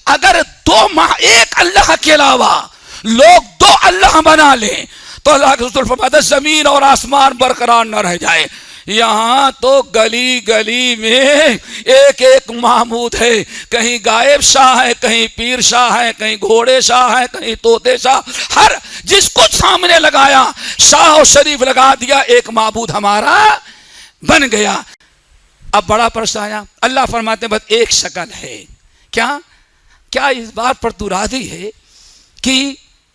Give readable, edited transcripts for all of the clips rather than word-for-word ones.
اگر ایک اللہ کے علاوہ لوگ دو اللہ بنا لیں تو اللہ کے رسول فرماتا ہے زمین اور آسمان برقرار نہ رہ جائے. یہاں تو گلی گلی میں ایک ایک معبود ہے. کہیں غائب شاہ ہے, کہیں پیر شاہ ہے, کہیں گھوڑے شاہ ہے, کہیں طوطے شاہ. ہر جس کو سامنے لگایا شاہ و شریف لگا دیا, ایک معبود ہمارا بن گیا. اب بڑا پرسن آیا. اللہ فرماتے ہیں بس ایک شکل ہے. کیا اس بات پر تو راضی ہے کہ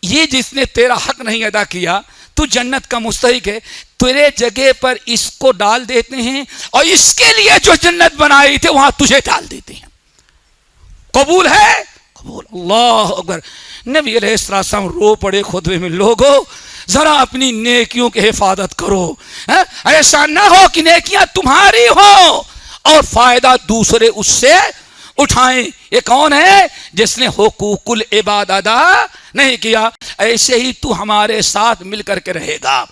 یہ جس نے تیرا حق نہیں ادا کیا تو جنت کا مستحق ہے, تیرے جگہ پر اس کو ڈال دیتے ہیں اور اس کے لیے جو جنت بنائی تھے وہاں تجھے ڈال دیتے ہیں. قبول ہے؟ قبول. اللہ اکبر. نبی علیہ السلام رو پڑے خطبے میں, لوگو ذرا اپنی نیکیوں کی حفاظت کرو. ایسا نہ ہو کہ نیکیاں تمہاری ہو اور فائدہ دوسرے اس سے اٹھائیں. یہ کون ہے؟ جس نے حقوق العباد ادا نہیں کیا. ایسے ہی تو ہمارے ساتھ مل کر کے رہے گا.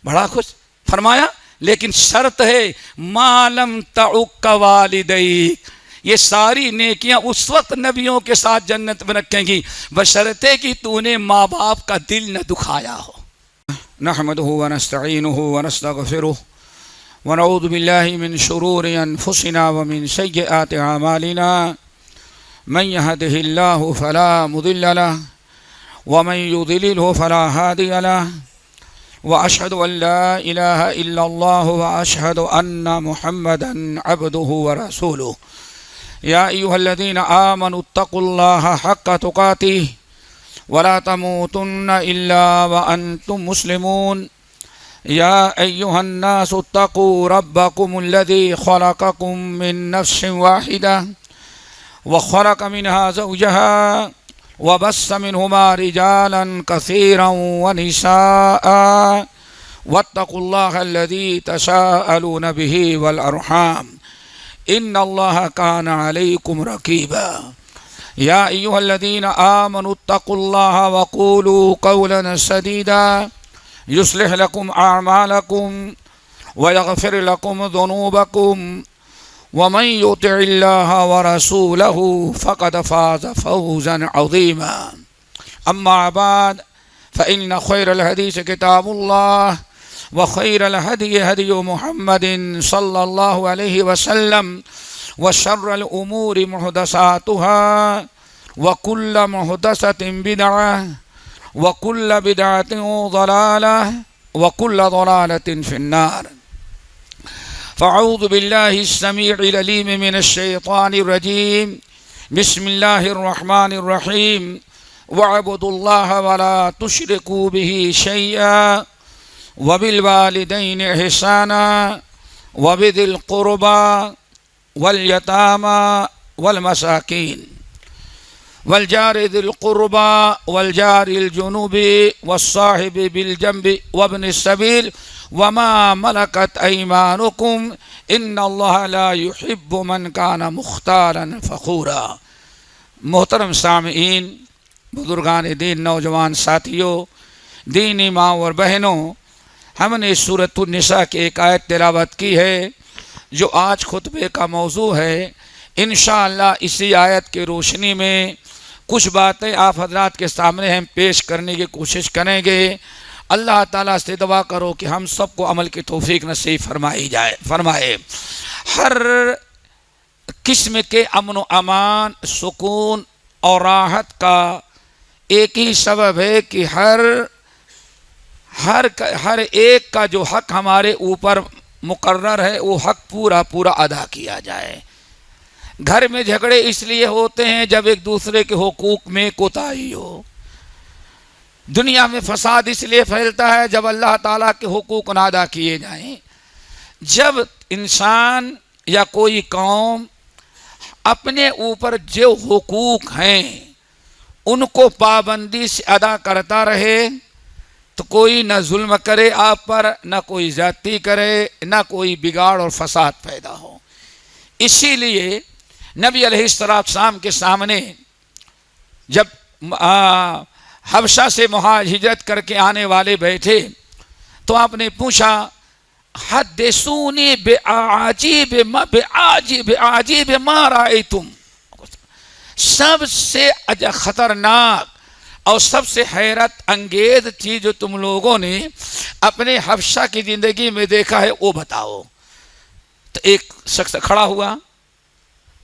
بڑا خوش فرمایا لیکن شرط ہے ما لم تعق والدیک. یہ ساری نیکیاں اس وقت نبیوں کے ساتھ جنت میں رکھیں گی بشرطے کہ تو نے ماں باپ کا دل نہ دکھایا ہو. نحمده ونستعینه ونستغفره ونعوذ بالله من شرور انفسنا ومن سیئات اعمالنا. من يهده الله فلا مضل له ومن يضلله فلا هادي له. واشهد ان لا اله الا الله واشهد ان محمدا عبده ورسوله. يا ايها الذين امنوا اتقوا الله حق تقاته ولا تموتن الا وانتم مسلمون. يا ايها الناس اتقوا ربكم الذي خلقكم من نفس واحده وخلق منها زوجها وبث منهما رجالا كثيرا ونساء واتقوا الله الذي تساءلون به والأرحام إن الله كان عليكم رقيبا. يا أيها الذين آمنوا اتقوا الله وقولوا قولا سديدا يصلح لكم أعمالكم ويغفر لكم ذنوبكم ومن يطع الله ورسوله فقد فاز فوزا عظيما. أما بعد فإن خير الحديث كتاب الله وخير الهدي هدي محمد صلى الله عليه وسلم وشر الأمور محدثاتها وكل محدثة بدعة وكل بدعة ضلالة وكل ضلالة في النار. فاعوذ بالله السميع العليم من الشيطان الرجيم. بسم الله الرحمن الرحيم. واعبدوا الله ولا تشركوا به شيئا وبالوالدين إحسانا وبذي القربى واليتامى والمساكين والجار ذي القربى والجار الجنوب والصاحب بالجنب وابن السبيل وما ملكت أيمانكم إن الله لا يحب من كان مختالا فخورا. محترم سامعین, بزرگان دین, نوجوان ساتھیوں, دینی ماں اور بہنوں, ہم نے سورۃ النساء کی ایک آیت تلاوت کی ہے جو آج خطبے کا موضوع ہے. انشاءاللہ اسی آیت کی روشنی میں کچھ باتیں آپ حضرات کے سامنے ہم پیش کرنے کی کوشش کریں گے. اللہ تعالیٰ سے دعا کرو کہ ہم سب کو عمل کی توفیق نصیب فرمائے. ہر قسم کے امن و امان, سکون اور راحت کا ایک ہی سبب ہے کہ ہر ایک کا جو حق ہمارے اوپر مقرر ہے وہ حق پورا ادا کیا جائے. گھر میں جھگڑے اس لیے ہوتے ہیں جب ایک دوسرے کے حقوق میں کوتاہی ہو. دنیا میں فساد اس لیے پھیلتا ہے جب اللہ تعالیٰ کے حقوق نہ ادا کیے جائیں. جب انسان یا کوئی قوم اپنے اوپر جو حقوق ہیں ان کو پابندی سے ادا کرتا رہے تو کوئی نہ ظلم کرے آپ پر, نہ کوئی زیادتی کرے, نہ کوئی بگاڑ اور فساد پیدا ہو. اسی لیے نبی علیہ السلام کے سامنے جب حبشہ سے ہجرت کر کے آنے والے بیٹھے تو آپ نے پوچھا حدثونی بعجیب ما رأیتم, سب سے خطرناک اور سب سے حیرت انگیز چیز جو تم لوگوں نے اپنے حبشہ کی زندگی میں دیکھا ہے وہ بتاؤ. تو ایک شخص کھڑا ہوا،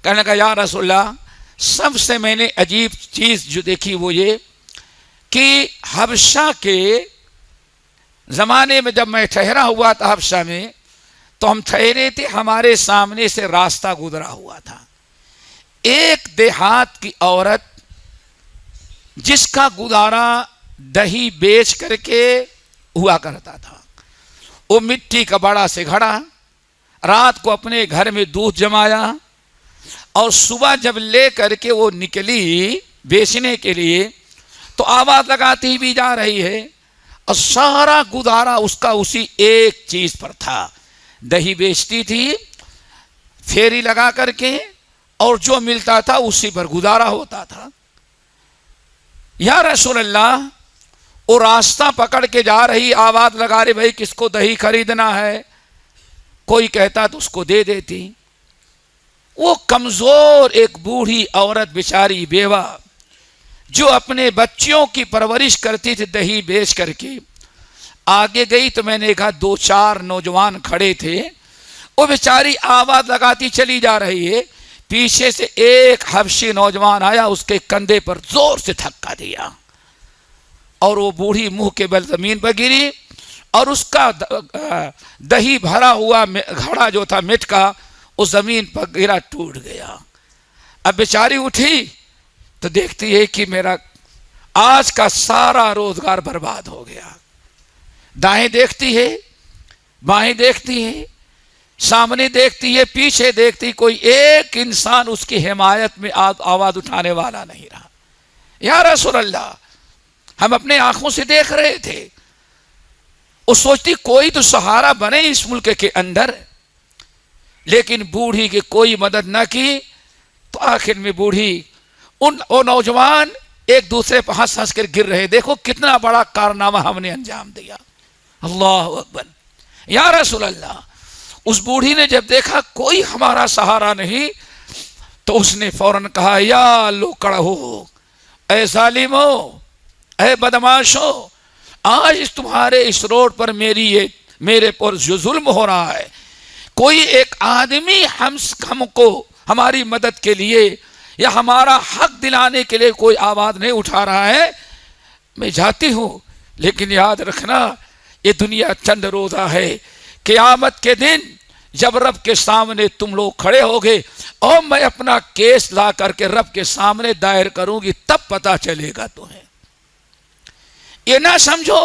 کہنے کا یا رسول اللہ، سب سے میں نے عجیب چیز جو دیکھی وہ یہ کہ حبشہ کے زمانے میں جب میں ٹھہرا ہوا تھا حبشہ میں، تو ہم ٹھہرے تھے، ہمارے سامنے سے راستہ گزرا ہوا تھا. ایک دیہات کی عورت جس کا گزارا دہی بیچ کر کے ہوا کرتا تھا، وہ مٹی کا بڑا سے گھڑا رات کو اپنے گھر میں دودھ جمایا اور صبح جب لے کر کے وہ نکلی بیچنے کے لیے تو آواز لگاتی بھی جا رہی ہے، اور سارا گزارا اس کا اسی ایک چیز پر تھا. دہی بیچتی تھی پھیری لگا کر کے، اور جو ملتا تھا اسی پر گزارا ہوتا تھا. یا رسول اللہ، وہ راستہ پکڑ کے جا رہی، آواز لگا رہی بھائی کس کو دہی خریدنا ہے، کوئی کہتا تو اس کو دے دیتی. وہ کمزور ایک بوڑھی عورت بیچاری بیوہ جو اپنے بچوں کی پرورش کرتی تھی دہی بیچ کر کے آگے گئی، تو میں نے دیکھا 2-4 نوجوان کھڑے تھے. وہ بیچاری آواز لگاتی چلی جا رہی ہے، پیچھے سے ایک حبشی نوجوان آیا، اس کے کندھے پر زور سے دھکا دیا اور وہ بوڑھی منہ کے بل زمین پر گری، اور اس کا دہی بھرا ہوا گھڑا جو تھا مٹ کا وہ زمین پر گرا، ٹوٹ گیا. اب بیچاری اٹھی تو دیکھتی ہے کہ میرا آج کا سارا روزگار برباد ہو گیا. دائیں دیکھتی ہے، بائیں دیکھتی ہے، سامنے دیکھتی ہے، پیچھے دیکھتی، کوئی ایک انسان اس کی حمایت میں آواز اٹھانے والا نہیں رہا. یا رسول اللہ، ہم اپنے آنکھوں سے دیکھ رہے تھے. وہ سوچتی کوئی تو سہارا بنے اس ملک کے اندر، لیکن بوڑھی کی کوئی مدد نہ کی. تو آخر میں بوڑھی وہ نوجوان ایک دوسرے پر ہنس ہنس کر گر رہے. دیکھو کتنا بڑا کارنامہ ہم نے انجام دیا. اللہ اکبر. یا رسول اللہ، اس بوڑھی نے جب دیکھا کوئی ہمارا سہارا نہیں تو اس نے فوراً کہا یا لوکڑو، اے ظالمو، اے بدماشو، آج تمہارے اس روڈ پر میرے پر جو ظلم ہو رہا ہے، کوئی ایک آدمی ہم کو ہماری مدد کے لیے یا ہمارا حق دلانے کے لیے کوئی آواز نہیں اٹھا رہا ہے. میں جاتی ہوں، لیکن یاد رکھنا یہ دنیا چند روزہ ہے. قیامت کے دن جب رب کے سامنے تم لوگ کھڑے ہوگے اور میں اپنا کیس لا کر کے رب کے سامنے دائر کروں گی، تب پتا چلے گا تمہیں. یہ نہ سمجھو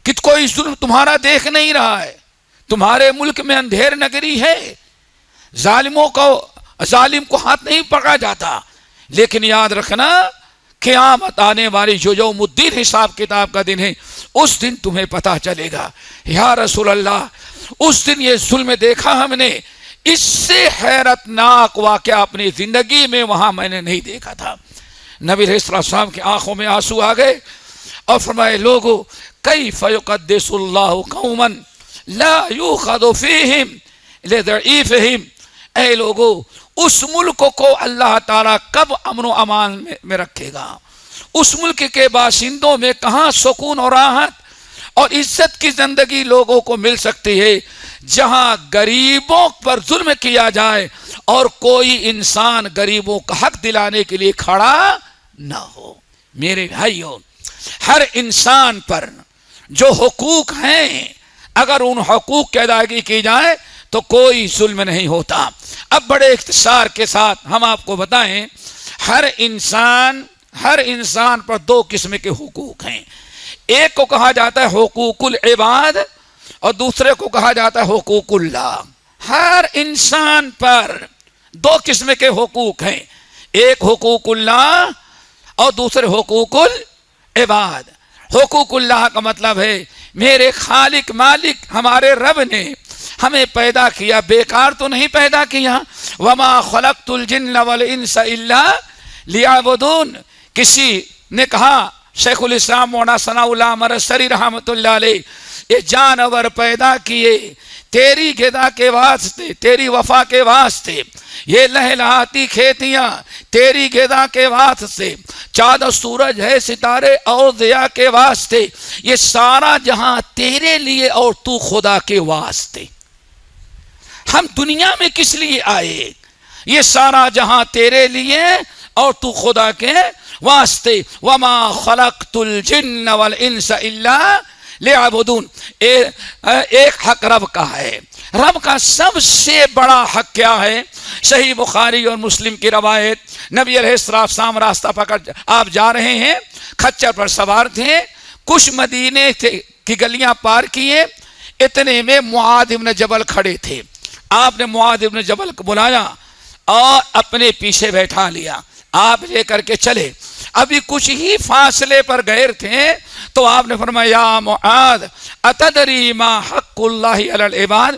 کہ کوئی ظلم تمہارا دیکھ نہیں رہا ہے. تمہارے ملک میں اندھیر نگری ہے، ظالم کو ہاتھ نہیں پکڑا جاتا، لیکن یاد رکھنا قیامت آنے والی جو یوم الدین حساب کتاب کا دن ہے، اس دن تمہیں پتا چلے گا. یا رسول اللہ، اس دن یہ ظلم دیکھا ہم نے، اس سے حیرت ناک واقعہ اپنی زندگی میں وہاں میں نے نہیں دیکھا تھا. نبی علیہ السلام کی آنکھوں میں آنسو آ گئے اور فرمائے لوگو کیف یقدس اللہ قوما لا یؤخذ فیہم لضعیفہم. اے لوگو، اس ملک کو اللہ تعالیٰ کب امن و امان میں رکھے گا؟ اس ملک کے باشندوں میں کہاں سکون اور راحت اور عزت کی زندگی لوگوں کو مل سکتی ہے جہاں غریبوں پر ظلم کیا جائے اور کوئی انسان غریبوں کا حق دلانے کے لیے کھڑا نہ ہو. میرے بھائیوں، ہر انسان پر جو حقوق ہیں اگر ان حقوق کی ادائیگی کی جائے تو کوئی ظلم نہیں ہوتا. اب بڑے اختصار کے ساتھ ہم آپ کو بتائیں، ہر انسان پر 2 قسم کے حقوق ہیں. ایک کو کہا جاتا ہے حقوق العباد اور دوسرے کو کہا جاتا ہے حقوق اللہ. ہر انسان پر 2 قسم کے حقوق ہیں، ایک حقوق اللہ اور دوسرے حقوق العباد. حقوق اللہ کا مطلب ہے میرے خالق مالک ہمارے رب نے ہمیں پیدا کیا، بیکار تو نہیں پیدا کیا. وما خلقت الجن والانس الا لیعبدون. کسی نے کہا، شیخ الاسلام مولانا ثناء اللہ مرسری رحمۃ اللہ علیہ، یہ جانور پیدا کیے تیری غذا کے واسطے، تیری وفا کے واسطے، یہ لہلہاتی کھیتیاں تیری غذا کے واسطے، چاند و سورج ہے، ستارے اور ضیاء کے واسطے، یہ سارا جہاں تیرے لیے اور تو خدا کے واسطے۔ ہم دنیا میں کس لیے آئے؟ یہ سارا جہاں تیرے لیے اور تو خدا کے واسطے۔ وما خلقت الجن والانس الا لیعبدون۔ ایک حق رب کا ہے۔ رب کا سب سے بڑا حق کیا ہے؟ صحیح بخاری اور مسلم کی روایت، نبی علیہ السلام راستہ پکڑ آپ جا رہے ہیں، کھچر پر سوار تھے، کچھ مدینے کی گلیاں پار کیے، اتنے میں معاذ بن جبل کھڑے تھے۔ آپ نے معاذ بن جبل کو بلایا اور اپنے پیچھے بیٹھا لیا، آپ لے کر کے چلے۔ ابھی کچھ ہی فاصلے پر گئے تھے تو آپ نے فرمایا یا معاذ اتدری ما حق اللہ علی العباد،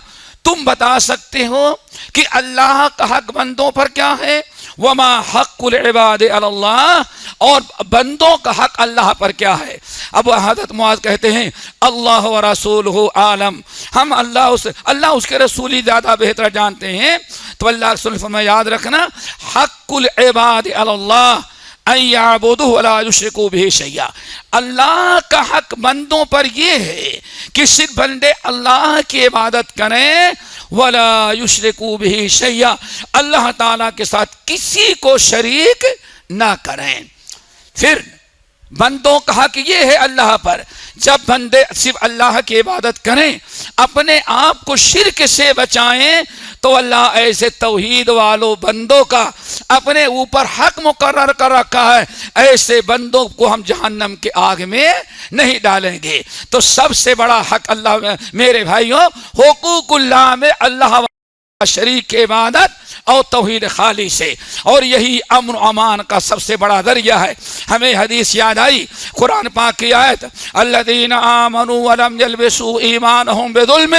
تم بتا سکتے ہو کہ اللہ کا حق بندوں پر کیا ہے؟ وما حق العباد علی اللہ، اور بندوں کا حق اللہ پر کیا ہے؟ اب حضرت معاذ کہتے ہیں اللہ و رسولہ عالم، ہم اللہ اس کے رسول ہی زیادہ بہتر جانتے ہیں۔ تو اللہ کے رسول فرمایا یاد رکھنا، حق العباد علی اللہ ان یعبدوہ ولا یشرکوا بہ شیئا، اللہ کا حق بندوں پر یہ ہے کہ صرف بندے اللہ کی عبادت کریں، ولا یشرکوا بہ شیئا، اللہ تعالیٰ کے ساتھ کسی کو شریک نہ کریں۔ پھر بندوں کا حق یہ ہے اللہ پر، جب بندے صرف اللہ کی عبادت کریں، اپنے آپ کو شرک سے بچائیں، تو اللہ ایسے توحید والوں بندوں کا اپنے اوپر حق مقرر کر رکھا ہے، ایسے بندوں کو ہم جہنم کے آگ میں نہیں ڈالیں گے۔ تو سب سے بڑا حق اللہ، میرے بھائیوں، حقوق اللہ میں اللہ شریک کی عبادت اور توحید خالی سے، اور یہی امن و امان کا سب سے بڑا ذریعہ ہے۔ ہمیں حدیث یاد آئی، قرآن پاک کی آیت الذین آمنوا ولم یلبسوا ایمانہم بظلم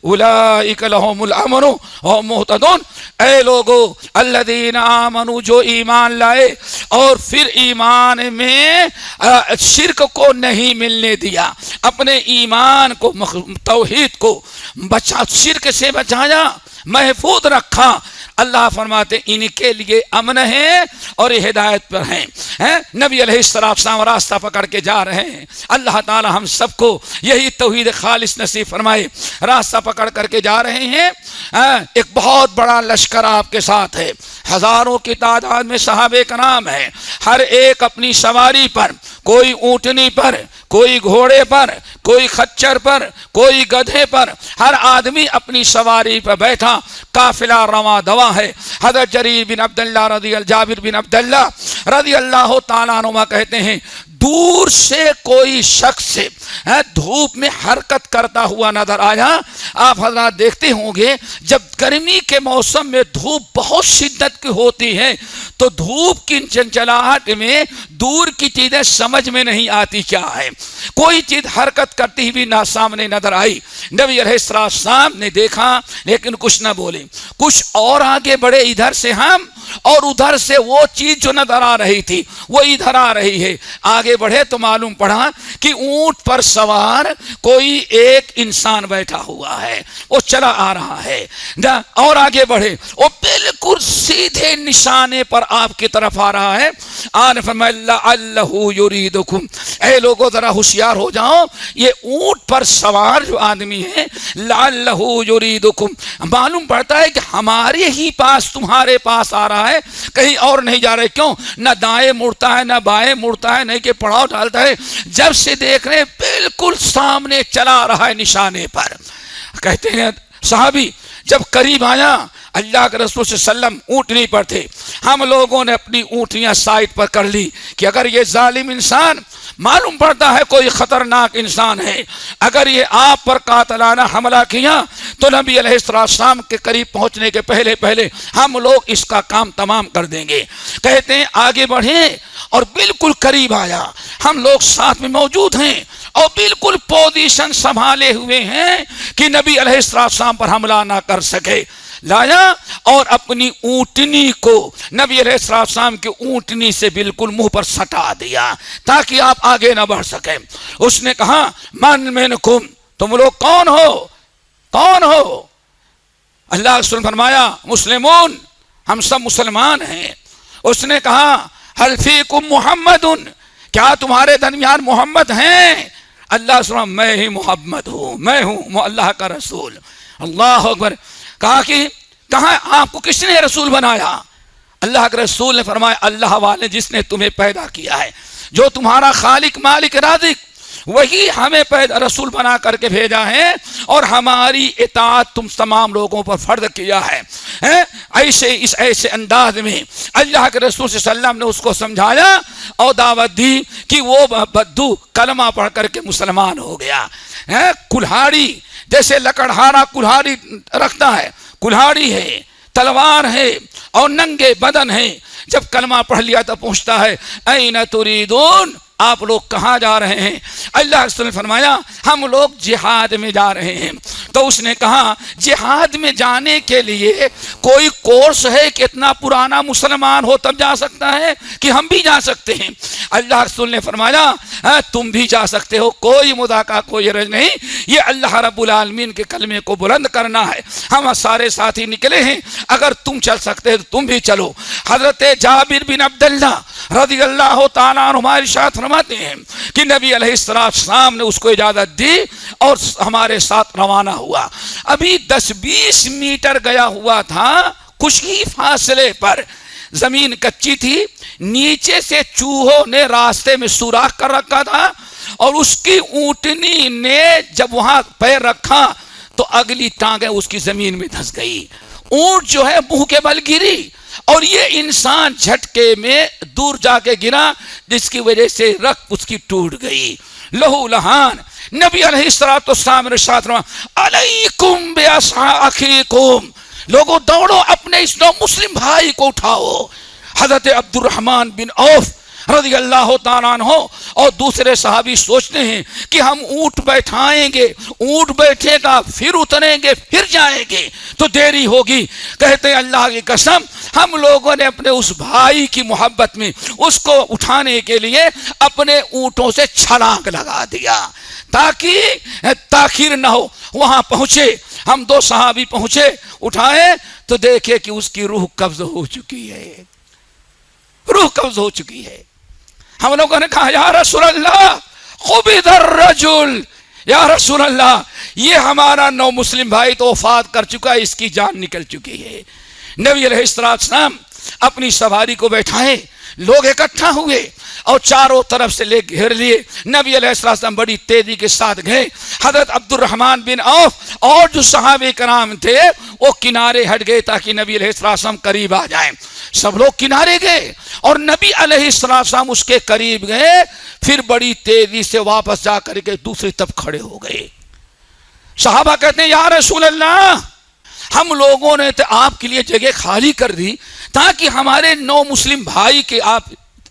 اولئک لہم الامن وہم مہتدون۔ اے لوگو الذین آمنوا، جو ایمان لائے اور پھر ایمان میں شرک کو نہیں ملنے دیا، اپنے ایمان کو، توحید کو شرک سے بچایا، محفوظ رکھا، اللہ فرماتے ان کے لیے امن ہے اور یہ ہدایت پر ہیں۔ نبی علیہ السلام راستہ پکڑ کے جا رہے ہیں، اللہ تعالی ہم سب کو یہی توحید خالص نصیب فرمائے۔ راستہ پکڑ کر کے جا رہے ہیں، ایک بہت بڑا لشکر آپ کے ساتھ ہے، ہزاروں کی تعداد میں صحابہ کرام ہیں، ہر ایک اپنی سواری پر، کوئی اونٹنی پر، کوئی گھوڑے پر، کوئی خچر پر، کوئی گدھے پر، ہر آدمی اپنی سواری پر بیٹھا، قافلہ رواں دواں ہے۔ حضرت جابر بن عبداللہ رضی اللہ تعالیٰ عنہ کہتے ہیں دور سے کوئی شخص دھوپ میں حرکت کرتا ہوا نظر آیا۔ آپ حضرات دیکھتے ہوں گے جب گرمی کے موسم میں دھوپ بہت شدت کی ہوتی ہے تو دھوپ کی چنچلاہٹ میں دور کی چیزیں سمجھ میں نہیں آتی کیا ہے، کوئی چیز حرکت کرتی ہوئی نہ سامنے نظر آئی۔ نبی علیہ السلام نے دیکھا لیکن کچھ نہ بولے، کچھ اور آگے بڑھے، ادھر سے ہم اور ادھر سے وہ چیز جو نظر آ رہی تھی وہ ادھر آ رہی ہے۔ آگے بڑھے تو معلوم پڑا کہ اونٹ پر سوار کوئی ایک انسان بیٹھا ہوا ہے، وہ چلا آ رہا ہے۔ اور آگے بڑھے، وہ بالکل سیدھے نشانے پر آپ کی طرف آ رہا ہے۔ آن فرمایا لعلہ یریدکم، اے لوگوں ذرا ہوشیار ہو جاؤ، یہ اونٹ پر سوار جو آدمی ہے لعلہ یریدکم، معلوم پڑتا ہے کہ ہمارے ہی پاس، تمہارے پاس آ رہا ہے، کہیں اور نہیں جا رہے۔ کیوں؟ نہ دائیں مڑتا ہے نہ بائیں مڑتا ہے، نہیں کہ پڑاؤ ڈالتا ہے، جب سے دیکھ رہے بالکل سامنے چلا رہا ہے نشانے پر۔ کہتے ہیں صحابی جب قریب آیا، اللہ کے رسول صلی اللہ علیہ وسلم اونٹنی پر تھے، ہم لوگوں نے اپنی اونٹنیاں سائڈ پر کر لی کہ اگر یہ ظالم انسان، معلوم پڑتا ہے کوئی خطرناک انسان ہے، اگر یہ آپ پر قاتلانہ حملہ کیا تو نبی علیہ السلام کے قریب پہنچنے کے پہلے ہم لوگ اس کا کام تمام کر دیں گے۔ کہتے ہیں آگے بڑھے اور بالکل قریب آیا، ہم لوگ ساتھ میں موجود ہیں اور بالکل پوزیشن سنبھالے ہوئے ہیں کہ نبی علیہ السلام پر حملہ نہ کر سکے۔ لایا اور اپنی اونٹنی کو نبی علیہ السلام کی اونٹنی سے بالکل منہ پر سٹا دیا تاکہ آپ آگے نہ بڑھ سکیں۔ اس نے کہا من منکم، تم لوگ کون ہو؟ اللہ کے رسول نے فرمایا مسلمون، ہم سب مسلمان ہیں. اس نے کہا حل فیکم محمد، کیا تمہارے درمیان محمد ہیں؟ اللہ سبحانہ میں ہی محمد ہوں، میں ہوں اللہ کا رسول. اللہ اکبر. کہا کہ کہاں آپ کو کس نے رسول بنایا؟ اللہ کے رسول نے فرمایا اللہ والے جس نے تمہیں پیدا کیا ہے، جو تمہارا خالق مالک رازق، وہی ہمیں رسول بنا کر کے بھیجا ہے اور ہماری اطاعت تم تمام لوگوں پر فرض کیا ہے. ایسے انداز میں اللہ کے رسول صلی اللہ علیہ وسلم نے اس کو سمجھایا اور دعوت دی کہ وہ بدو کلمہ پڑھ کر کے مسلمان ہو گیا. کلہاڑی جیسے لکڑہارا کلہاڑی رکھتا ہے، کلہاڑی ہے، تلوار ہے اور ننگے بدن ہے، جب کلمہ پڑھ لیا تو پوچھتا ہے این تریدون، آپ لوگ کہاں جا رہے ہیں؟ اللہ کے رسول نے فرمایا ہم لوگ جہاد میں جا رہے ہیں. تو اس نے کہا جہاد میں جانے کے لیے کوئی کورس ہے کہ اتنا پرانا مسلمان ہو تب جا سکتا ہے کہ ہم بھی جا سکتے ہیں؟ اللہ کے رسول نے فرمایا تم بھی جا سکتے ہو، کوئی مذاکرہ کوئی حرج نہیں. یہ اللہ رب العالمین کے کلمے کو بلند کرنا ہے. ہم سارے ساتھی نکلے ہیں، اگر تم چل سکتے ہیں تو تم بھی چلو. حضرت جابر بن عبداللہ رضی اللہ تعالیٰ عنہ ہمارے ساتھ فرماتے ہیں کہ نبی علیہ السلام نے اس کو اجازت دی اور ہمارے ساتھ روانہ ہوا. ابھی 10-20 میٹر گیا ہوا تھا، کچھ ہی فاصلے پر زمین کچی تھی، نیچے سے چوہوں نے راستے میں سوراخ کر رکھا تھا اور اس کی اونٹنی نے جب وہاں پیر رکھا تو اگلی ٹانگیں اس کی زمین میں دھس گئی. اونٹ جو ہے منہ کے بل گری اور یہ انسان جھٹکے میں دور جا کے گرا، جس کی وجہ سے رگ اس کی ٹوٹ گئی، لہو لہان. نبی علیہ السلام نے ارشاد فرمایا علیکم باخیکم، لوگوں دوڑو اپنے اس نو مسلم بھائی کو اٹھاؤ. حضرت عبد الرحمن بن عوف رضی اللہ تعالیٰ عنہ اور دوسرے صحابی سوچتے ہیں کہ ہم اونٹ بیٹھائیں گے، اونٹ بیٹھے گا پھر اتریں گے پھر جائیں گے تو دیری ہوگی. کہتے ہیں اللہ کی قسم ہم لوگوں نے اپنے اس بھائی کی محبت میں اس کو اٹھانے کے لیے اپنے اونٹوں سے چھلانگ لگا دیا تاکہ تاخیر نہ ہو. وہاں پہنچے، ہم 2 صحابی پہنچے، اٹھائے تو دیکھے کہ اس کی روح قبض ہو چکی ہے، روح قبض ہو چکی ہے. ہم لوگوں نے کہا یا رسول اللہ قبض الرجل، یا رسول اللہ یہ ہمارا نو مسلم بھائی تو وفات کر چکا ہے، اس کی جان نکل چکی ہے. نبی علیہ السلام اپنی سواری کو بیٹھائے، لوگ اکٹھا ہوئے اور چاروں طرف سے لے گھیر لیے. نبی علیہ السلام بڑی تیزی کے ساتھ گئے. حضرت عبد الرحمن بن عوف اور جو صحابہ کرام تھے وہ کنارے ہٹ گئے تاکہ نبی علیہ السلام قریب آ جائیں. سب لوگ کنارے گئے اور نبی علیہ السلام اس کے قریب گئے، پھر بڑی تیزی سے واپس جا کر کے دوسری طرف کھڑے ہو گئے. صحابہ کہتے ہیں یا رسول اللہ ہم لوگوں نے تو آپ کے لیے جگہ خالی کر دی تاکہ ہمارے 9 مسلم بھائی کے آپ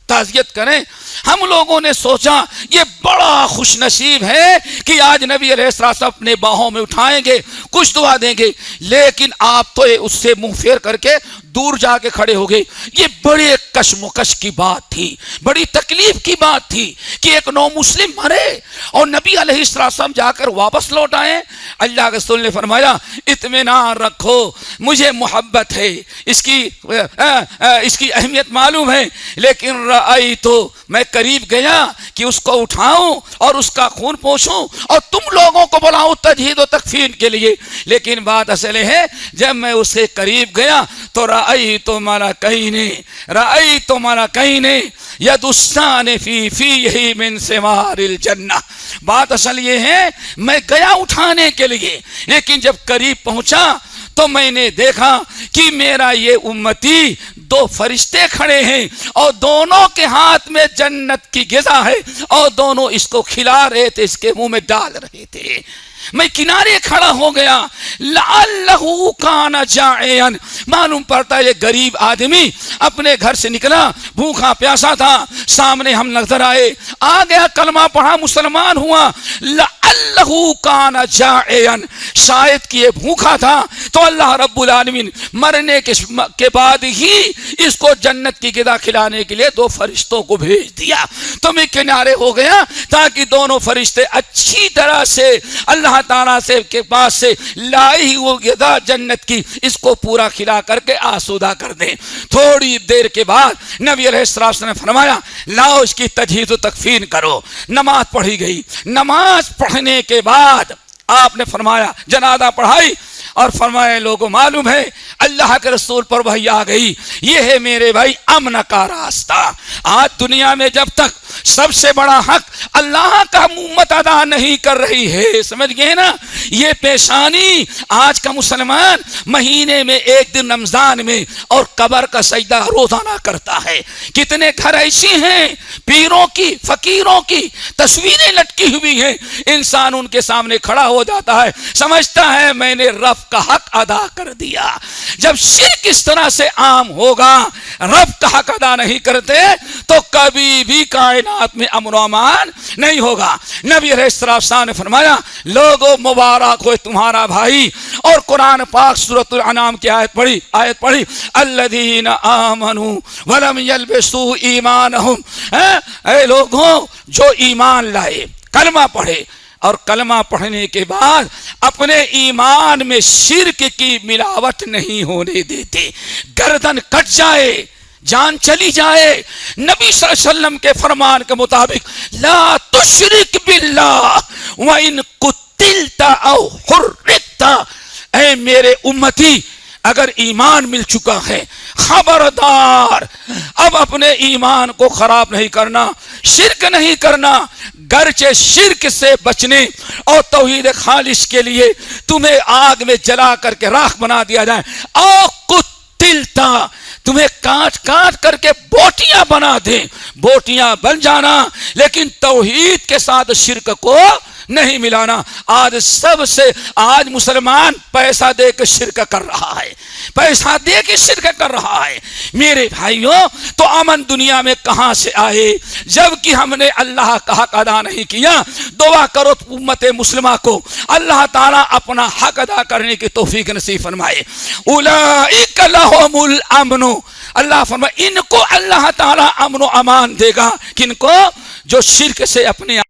تعزیت کریں. ہم لوگوں نے سوچا یہ بڑا خوش نصیب ہے کہ آج نبی علیہ السلام اپنے باہوں میں اٹھائیں گے، کچھ دعا دیں گے، لیکن آپ تو اس سے منہ پھیر کر کے دور جا کے کھڑے ہو گئے. یہ بڑے کشمکش کی بات تھی، بڑی تکلیف کی بات تھی کہ ایک نو مسلم مرے اور نبی علیہ السلام جا کر واپس لوٹ آئے. اللہ کے رسول نے فرمایا اطمینان رکھو، مجھے محبت ہے، اس کی اہمیت معلوم ہے، لیکن رأی تو میں قریب گیا کہ اس کو اٹھاؤں اور اس کا خون پوچھوں اور تم لوگوں کو بلاؤں تجہید و تکفین کے لیے، لیکن بات اصل ہے جب میں اس کے قریب گیا تو رأیت ملکین یدسان فی فیہ من ثمار الجنہ. بات اصل یہ ہے میں گیا اٹھانے کے لیے، لیکن جب قریب پہنچا تو میں نے دیکھا کہ میرا یہ امتی 2 فرشتے کھڑے ہیں اور دونوں کے ہاتھ میں جنت کی غذا ہے اور دونوں اس کو کھلا رہے تھے، اس کے منہ میں ڈال رہے تھے. میں کنارے کھڑا ہو گیا، لعلہ کان جائعا، معلوم پڑتا ہے یہ غریب آدمی اپنے گھر سے نکلا، بھوکا پیاسا تھا، سامنے ہم نظر آئے، آ گیا، کلمہ پڑھا، مسلمان ہوا. لعلہ لعلہ کان جائعا، شاید کہ یہ بھوکا تھا تو اللہ رب العالمین مرنے کے بعد ہی اس کو جنت کی غذا کھلانے کے لیے دو فرشتوں کو بھیج دیا، تم کنارے ہو گیا تاکہ دونوں فرشتے اچھی طرح سے اللہ تعالیٰ سے کے پاس سے لائی وہ غذا جنت کی اس کو پورا کھلا کر کے آسودہ کر دیں۔ تھوڑی دیر کے بعد نبی علیہ السلام نے فرمایا لاؤ اس کی تجہیز و تکفین کرو۔ نماز پڑھی گئی، نماز پڑھنے کے بعد آپ نے فرمایا جنازہ پڑھائی اور فرمایا لوگوں معلوم ہے اللہ کے رسول پر وحی آ گئی، یہ ہے میرے بھائی امن کا راستہ۔ آج دنیا میں جب تک سب سے بڑا حق اللہ کا امت ادا نہیں کر رہی ہے، سمجھ گئے نا، یہ پیشانی آج کا مسلمان مہینے میں ایک دن رمضان میں اور قبر کا سجدہ روزانہ کرتا ہے۔ کتنے گھر ایسی ہیں پیروں کی فقیروں کی تصویریں لٹکی ہوئی ہیں، انسان ان کے سامنے کھڑا ہو جاتا ہے، سمجھتا ہے میں نے رب کا حق ادا کر دیا۔ جب شرک اس طرح سے عام ہوگا، رب کا حق ادا نہیں کرتے تو کبھی بھی کائنات میں امن و امان نہیں ہوگا۔ نبی علیہ السلام نے فرمایا لوگو مبارک ہو تمہارا بھائی، اور قرآن پاک سورۃ الانعام کی آیت پڑھی الذین آمنوا ولم یلبسوا ایمانہم، اے لوگوں جو ایمان لائے، کلمہ پڑھے اور کلمہ پڑھنے کے بعد اپنے ایمان میں شرک کی ملاوٹ نہیں ہونے دیتے، گردن کٹ جائے، جان چلی جائے، نبی صلی اللہ علیہ وسلم کے فرمان کے مطابق لا تشرک باللہ وَإِن قُتِلْتَ أَوْ حُرِّقْتَ، اے میرے امتی اگر ایمان مل چکا ہے خبردار اب اپنے ایمان کو خراب نہیں کرنا، شرک نہیں کرنا، گرچہ شرک سے بچنے اور توحید خالص کے لیے تمہیں آگ میں جلا کر کے راکھ بنا دیا جائے، او قتلتا تمہیں کاٹ کاٹ کر کے بوٹیاں بنا دیں، بوٹیاں بن جانا، لیکن توحید کے ساتھ شرک کو نہیں ملانا۔ آج مسلمان پیسہ دے کے شرک کر رہا ہے، پیسہ دے کے شرک کر رہا ہے۔ میرے بھائیوں تو امن دنیا میں کہاں سے آئے جب کہ ہم نے اللہ کا حق ادا نہیں کیا۔ دعا کرو امت مسلمہ کو اللہ تعالیٰ اپنا حق ادا کرنے کی توفیق نصیب فرمائے۔ اولئک لہم الامن، اللہ فرمائے ان کو اللہ تعالیٰ امن و امان دے گا، کن کو؟ جو شرک سے اپنے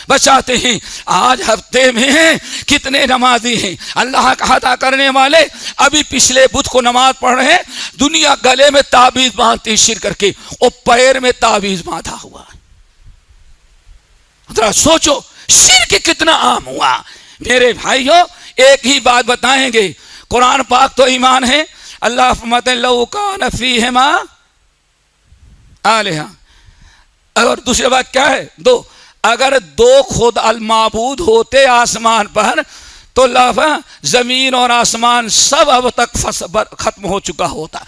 بچاتے ہیں۔ آج ہفتے میں کتنے نمازی ہیں اللہ کا ادا کرنے والے، ابھی پچھلے بدھ کو نماز پڑھ رہے ہیں، دنیا گلے میں تعویذ باندھتی شرک کر کے، اور پیر میں تعویذ باندھا ہوا۔ ذرا سوچو شرک کتنا عام ہوا۔ میرے بھائیوں ایک ہی بات بتائیں گے، قرآن پاک تو ایمان ہے، اللہ فرماتے ہیں لو کان فیہما آلہہ، اور دوسری بات کیا ہے؟ دو، اگر دو خود المعبود ہوتے آسمان پر تو زمین اور آسمان سب اب تک ختم ہو چکا ہوتا۔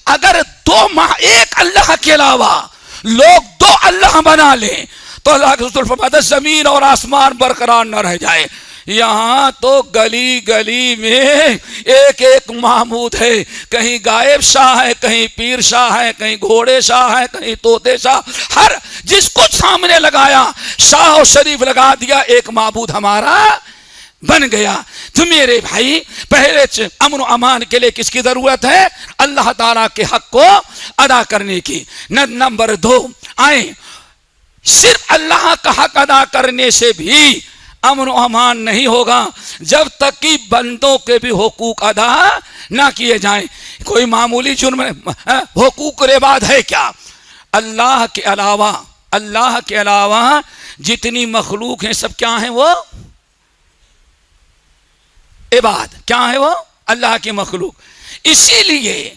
اگر ایک اللہ کے علاوہ لوگ دو اللہ بنا لیں تو اللہ کے رسول فرماتے زمین اور آسمان برقرار نہ رہ جائے۔ یہاں تو گلی گلی میں ایک ایک معبود ہے، کہیں غائب شاہ ہے، کہیں پیر شاہ ہے، کہیں گھوڑے شاہ ہے، کہیں طوطے شاہ، ہر جس کو سامنے لگایا شاہ و شریف لگا دیا، ایک معبود ہمارا بن گیا۔ تو میرے بھائی پہلے امن و امان کے لیے کس کی ضرورت ہے؟ اللہ تعالیٰ کے حق کو ادا کرنے کی۔ نمبر دو، آئیں صرف اللہ کا حق ادا کرنے سے بھی امن و امان نہیں ہوگا جب تک کہ بندوں کے بھی حقوق ادا نہ کیے جائیں۔ کوئی معمولی جرم حقوق رباد ہے کیا؟ اللہ کے علاوہ جتنی مخلوق ہیں سب کیا ہیں؟ وہ عباد، کیا ہے؟ وہ اللہ کی مخلوق۔ اسی لیے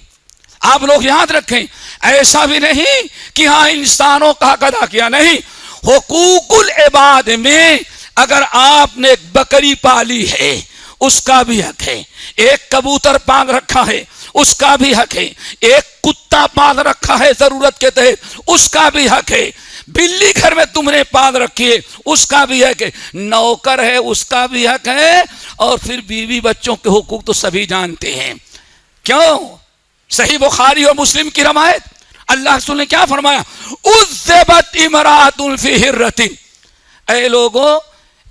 آپ لوگ یاد رکھیں، ایسا بھی نہیں کہ ہاں انسانوں کا حق ادا کیا، نہیں، حقوق العباد میں اگر آپ نے ایک بکری پالی ہے اس کا بھی حق ہے، ایک کبوتر پال رکھا ہے اس کا بھی حق ہے، ایک کتا پال رکھا ہے ضرورت کے تحت اس کا بھی حق ہے، بلی گھر میں تم نے پال رکھی ہے اس کا بھی حق ہے، نوکر ہے اس کا بھی حق ہے، اور پھر بیوی بچوں کے حقوق تو سبھی جانتے ہیں۔ کیوں؟ صحیح بخاری اور مسلم کی روایت، اللہ رسول نے کیا فرمایا؟ عذبت امرأۃ فی ہرۃ، اے لوگوں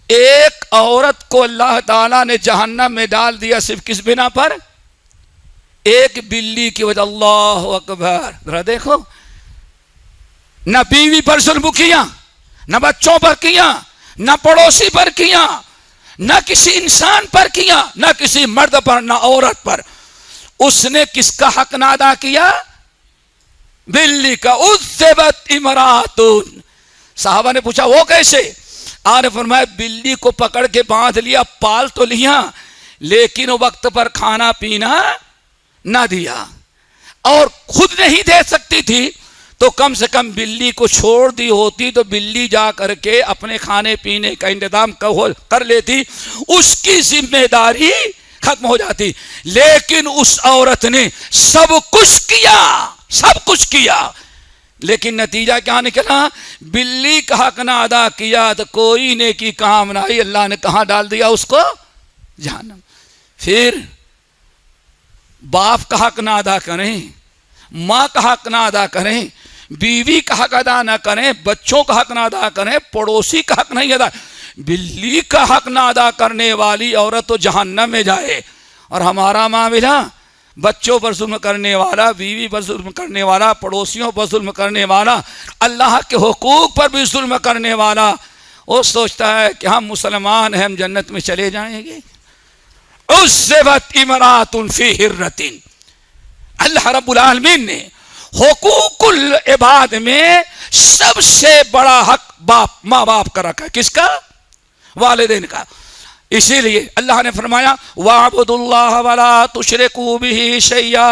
ایک عورت کو اللہ تعالیٰ نے جہنم میں ڈال دیا صرف کس بنا پر؟ ایک بلی کی وجہ. اللہ اکبر. ذرا دیکھو، نہ بیوی پر ظلم کیا، نہ بچوں پر کیا، نہ پڑوسی پر کیا، نہ کسی انسان پر کیا، نہ کسی مرد پر، نہ عورت پر. اس نے کس کا حق نہ ادا کیا؟ بلی کا. عذبت امراتن. صحابہ نے پوچھا وہ کیسے؟ آپ نے فرمایا بلی کو پکڑ کے باندھ لیا، پال تو لیا، لیکن وقت پر کھانا پینا نہ دیا، اور خود نہیں دے سکتی تھی تو کم سے کم بلی کو چھوڑ دی ہوتی تو بلی جا کر کے اپنے کھانے پینے کا انتظام کر لیتی، اس کی ذمہ داری ختم ہو جاتی. لیکن اس عورت نے سب کچھ کیا، لیکن نتیجہ کیا نکلا؟ بلی کا حق نہ ادا کیا تو کوئی نیکی کام نہ آئی. اللہ نے کہاں ڈال دیا اس کو؟ جہنم. پھر باپ کا حق نہ ادا کریں، ماں کا حق نہ ادا کریں، بیوی کا حق ادا نہ کریں، بچوں کا حق نہ ادا کریں، پڑوسی کا حق نہیں ادا، بلی کا حق نہ ادا کرنے والی عورت تو جہنم میں جائے. اور ہمارا معاملہ بچوں پر ظلم کرنے والا، بیوی پر ظلم کرنے والا، پڑوسیوں پر ظلم کرنے والا، اللہ کے حقوق پر بھی ظلم کرنے والا، وہ سوچتا ہے کہ ہم مسلمان ہیں، ہم جنت میں چلے جائیں گے. عذبت امرات فی ہرۃ. اللہ رب العالمین نے حقوق العباد میں سب سے بڑا حق ماں باپ کا رکھا. کس کا؟ والدین کا. اسی لیے اللہ نے فرمایا وَاعْبُدُوا اللَّهَ وَلَا تُشْرِكُوا بِهِ شَيْئًا.